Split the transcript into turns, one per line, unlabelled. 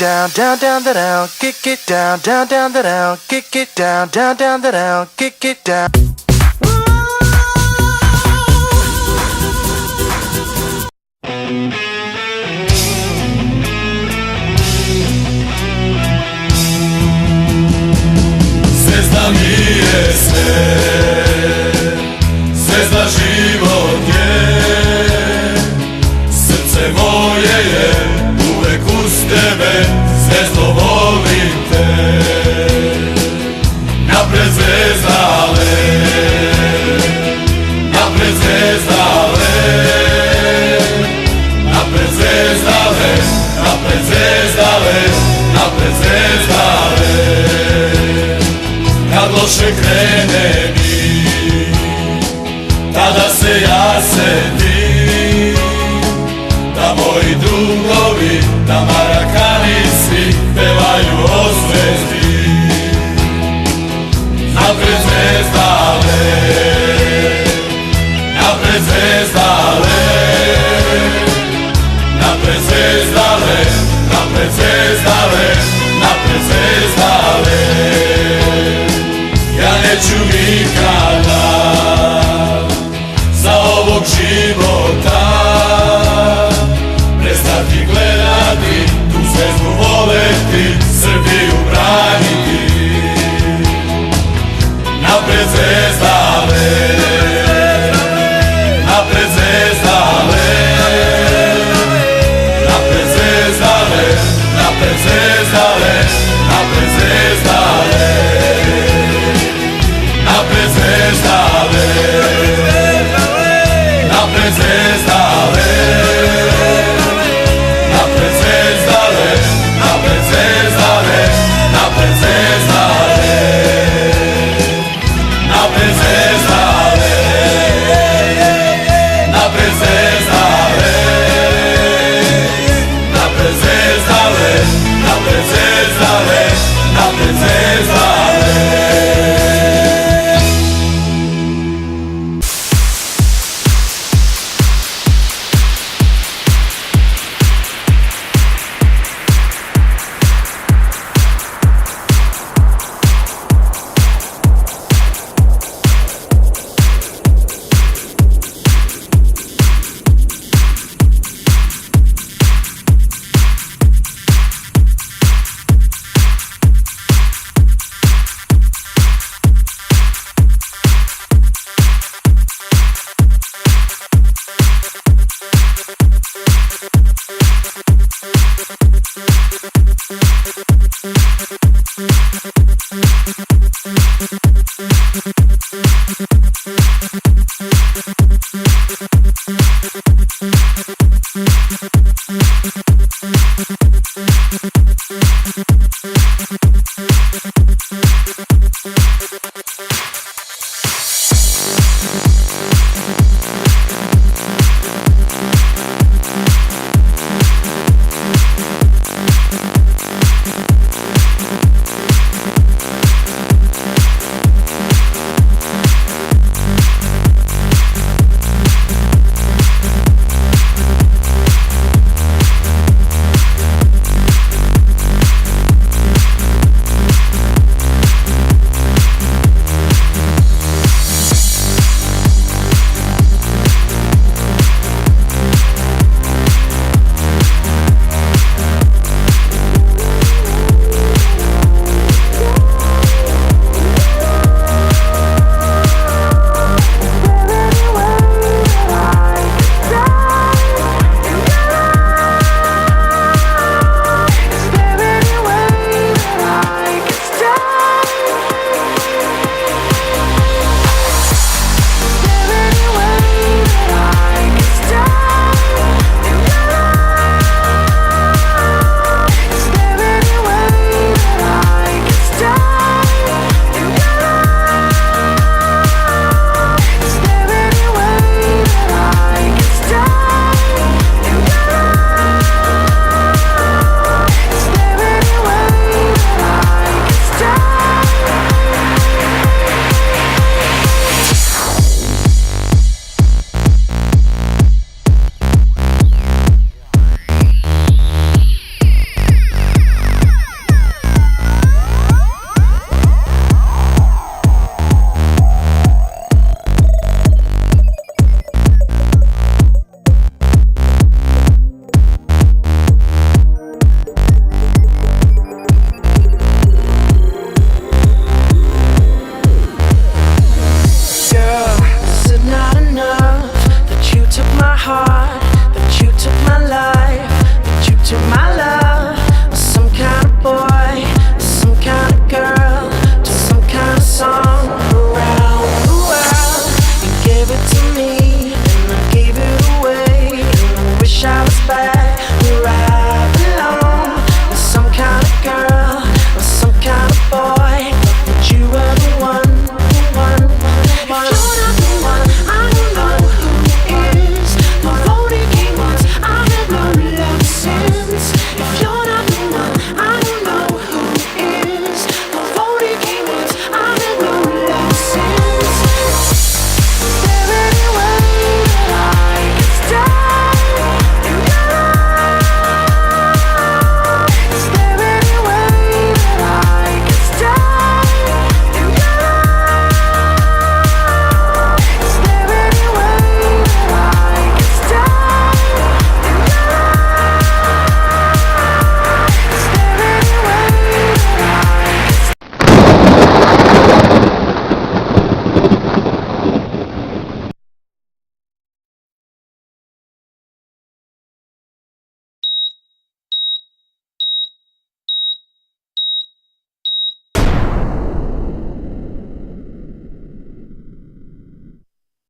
down, down, down, the down, kick it down, down, down, the down, kick it down, down, down, the down, kick it down.
Zvezda mi je sve, zvezda život je, srce moje je uvek uz tebe, zvezdo volim te. Napred zvezdale, napred zvezdale, napred zvezdale, napred zvezdale, napred zvezdale. Kad loše krene mi, tada se ja setim da moji drugovi, da marakani svi pevaju o zvezdi. Napred zvezdale, napred zvezdale, napred zvezdale, napred zvezdale, napred zvezdale. Ja neću nikada za ovog života prestati gledati, tu zvezdu voleti, Srbiju braniti. Napred zvezda